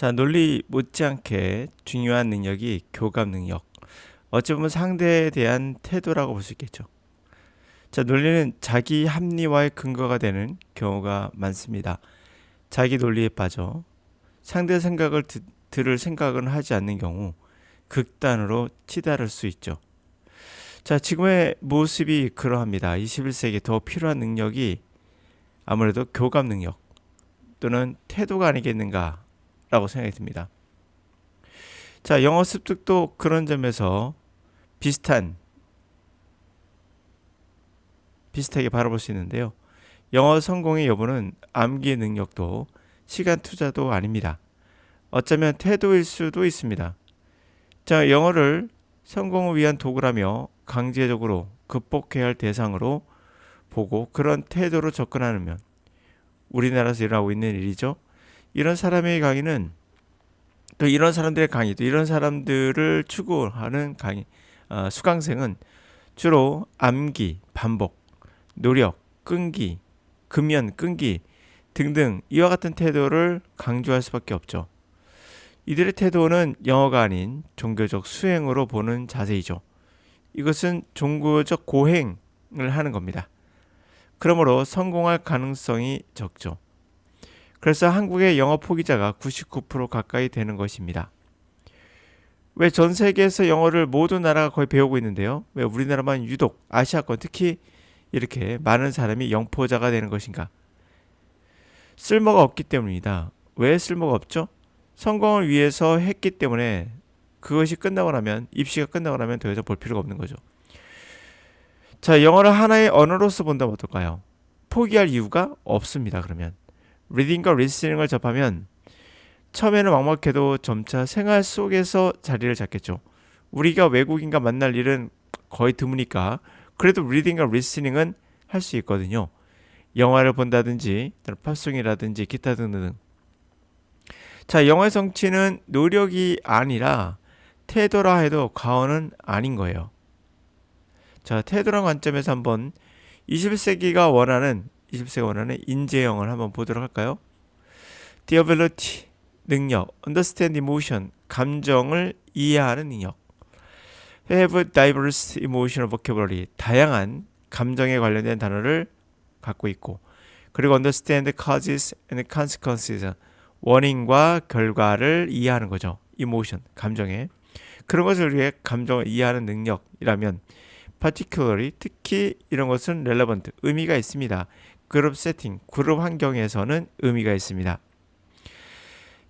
자, 논리 못지않게 중요한 능력이 교감 능력. 어찌 보면 상대에 대한 태도라고 볼 수 있겠죠. 자, 논리는 자기 합리화의 근거가 되는 경우가 많습니다. 자기 논리에 빠져 상대 생각을 들을 생각은 하지 않는 경우 극단으로 치달을 수 있죠. 자, 지금의 모습이 그러합니다. 21세기에 더 필요한 능력이 아무래도 교감 능력 또는 태도가 아니겠는가라고 생각이 듭니다. 자, 영어 습득도 그런 점에서 비슷하게 바라볼 수 있는데요. 영어 성공의 여부는 암기 능력도 시간 투자도 아닙니다. 어쩌면 태도일 수도 있습니다. 자, 영어를 성공을 위한 도구라며 강제적으로 극복해야 할 대상으로 보고 그런 태도로 접근하면 우리나라에서 일어나고 있는 일이죠. 이런 사람의 강의는 또 이런 사람들의 강의, 또 이런 사람들을 추구하는 강의, 수강생은 주로 암기, 반복, 노력, 끈기, 금연, 끈기 등등 이와 같은 태도를 강조할 수밖에 없죠. 이들의 태도는 영어가 아닌 종교적 수행으로 보는 자세이죠. 이것은 종교적 고행을 하는 겁니다. 그러므로 성공할 가능성이 적죠. 그래서 한국의 영어 포기자가 99% 가까이 되는 것입니다. 왜 전 세계에서 영어를 모든 나라가 거의 배우고 있는데요? 왜 우리나라만 유독 아시아권 특히 이렇게 많은 사람이 영포자가 되는 것인가? 쓸모가 없기 때문입니다. 왜 쓸모가 없죠? 성공을 위해서 했기 때문에 그것이 끝나고 나면 입시가 끝나고 나면 더 이상 볼 필요가 없는 거죠. 자, 영어를 하나의 언어로서 본다면 어떨까요? 포기할 이유가 없습니다. 그러면 리딩과 리스닝을 접하면 처음에는 막막해도 점차 생활 속에서 자리를 잡겠죠. 우리가 외국인과 만날 일은 거의 드무니까 그래도 리딩과 리스닝은 할 수 있거든요. 영화를 본다든지 팝송이라든지 기타 등등. 자, 영어의 성취는 노력이 아니라 태도라 해도 과언은 아닌 거예요. 자, 태도란 관점에서 한번 21세기가 원하는 인재영을 한번 보도록 할까요? The ability, 능력, understand emotion, 감정을 이해하는 능력. Have diverse emotional vocabulary, 다양한 감정에 관련된 단어를 갖고 있고, 그리고 understand causes and consequences, 원인과 결과를 이해하는 거죠. emotion, 감정에. 그런 것을 위해 감정을 이해하는 능력이라면 particularly, 특히 이런 것은 relevant, 의미가 있습니다. 그룹 세팅, 그룹 환경에서는 의미가 있습니다.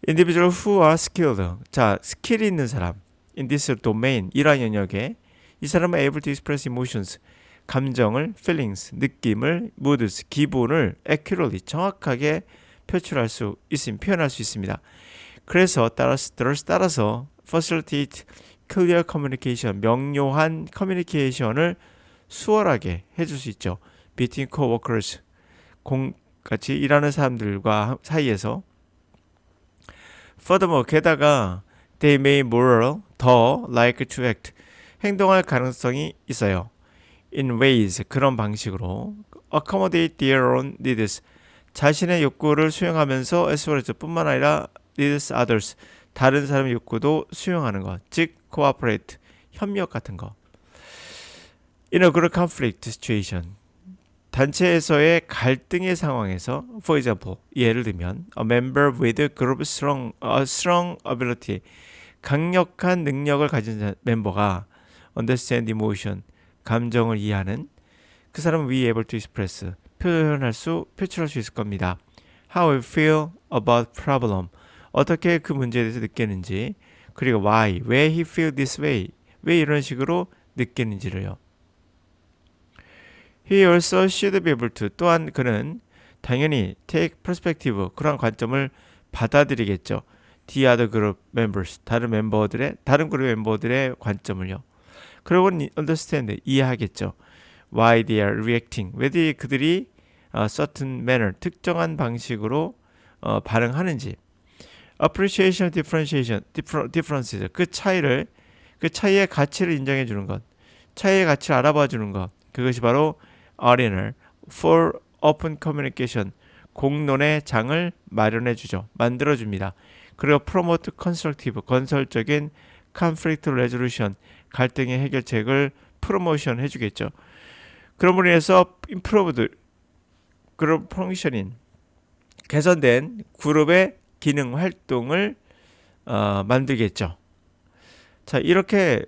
individual who are skilled, 자, 스킬이 있는 사람 in this domain, 이러한 영역에 이 사람은 able to express emotions, 감정을, feelings, 느낌을, moods, 기분을 accurately, 정확하게 표현할 수 있습니다. 그래서 따라서 facilitate clear communication, 명료한 커뮤니케이션을 수월하게 해줄 수 있죠. between co-workers, 같이 일하는 사람들과 사이에서. Furthermore, 게다가 they may more, 더 like to act, 행동할 가능성이 있어요. in ways, 그런 방식으로 accommodate their own needs, 자신의 욕구를 수용하면서 as well as 뿐만 아니라 needs others, 다른 사람의 욕구도 수용하는 것, 즉 cooperate, 협력 같은 거. In a group conflict situation, 단체에서의 갈등의 상황에서 for example, 예를 들면 a member with strong ability, 강력한 능력을 가진 멤버가 understand emotion, 감정을 이해하는 그 사람은 be able to express, 표출할 수 있을 겁니다. How we feel about problem, 어떻게 그 문제에 대해서 느끼는지, 그리고 why, 왜 he feel this way, 왜 이런 식으로 느끼는지를요. He also should be able to, 또한 그는 당연히 take perspective, 그런 관점을 받아들이겠죠. The other group members, 다른 그룹 멤버들의 관점을요. 그리고 understand, 이해하겠죠. Why they are reacting, 왜 그들이 certain manner, 특정한 방식으로 반응하는지. Appreciation, differences, 그 차이의 가치를 인정해 주는 것, 차이의 가치를 알아봐 주는 것, 그것이 바로 arena for open communication, 공론의 장을 마련해 주죠. 만들어 줍니다. 그리고 promote constructive 건설적인 conflict resolution 갈등의 해결책을 프로모션 해주겠죠. 그럼으로 인해서 improved 그룹 펑셔닝 개선된 그룹의 기능 활동을 만들겠죠. 자, 이렇게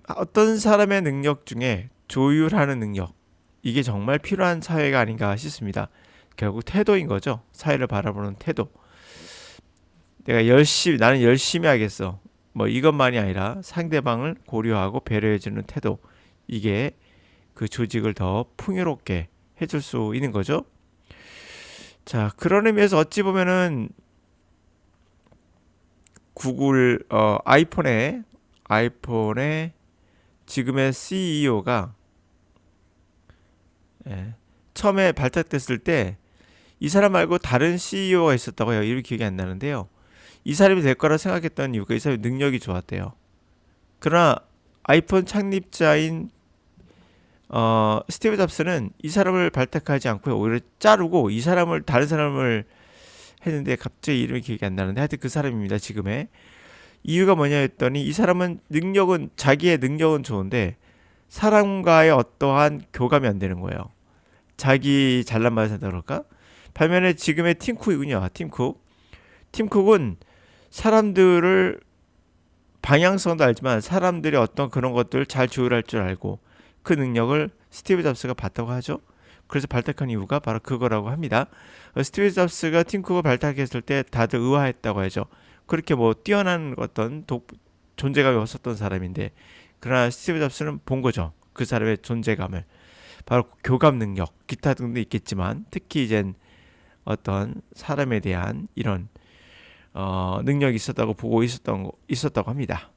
어떤 사람의 능력 중에 조율하는 능력 이게 정말 필요한 사회가 아닌가 싶습니다. 결국 태도인 거죠. 사회를 바라보는 태도. 나는 열심히 하겠어. 뭐 이것만이 아니라 상대방을 고려하고 배려해주는 태도. 이게 그 조직을 더 풍요롭게 해줄 수 있는 거죠. 자, 그런 의미에서 어찌 보면은 구글 아이폰의 지금의 CEO가 처음에 발탁됐을 때 이 사람 말고 다른 CEO가 있었다고 해요. 이름 기억이 안 나는데요. 이 사람이 될 거라 생각했던 이유가 이 사람의 능력이 좋았대요. 그러나 아이폰 창립자인 스티브 잡스는 이 사람을 발탁하지 않고 오히려 자르고 다른 사람을 했는데 갑자기 이름이 기억이 안 나는데 하여튼 그 사람입니다. 지금의 이유가 뭐냐 했더니 이 사람은 자기의 능력은 좋은데 사람과의 어떠한 교감이 안 되는 거예요. 자기 잘난 말을 한다 그럴까? 반면에 지금의 팀 쿡이군요. 팀 쿡은 사람들을 방향성도 알지만 사람들이 어떤 그런 것들을 잘 조율할 줄 알고 그 능력을 스티브 잡스가 봤다고 하죠. 그래서 발탁한 이유가 바로 그거라고 합니다. 스티브 잡스가 팀 쿡을 발탁했을 때 다들 의아했다고 하죠. 그렇게 뭐 뛰어난 어떤 존재감이 없었던 사람인데 그러나 스티브 잡스는 본 거죠. 그 사람의 존재감을. 바로 교감 능력, 기타 등도 있겠지만 특히 이젠 어떤 사람에 대한 이런 능력이 있었다고 보고 있었다고 합니다.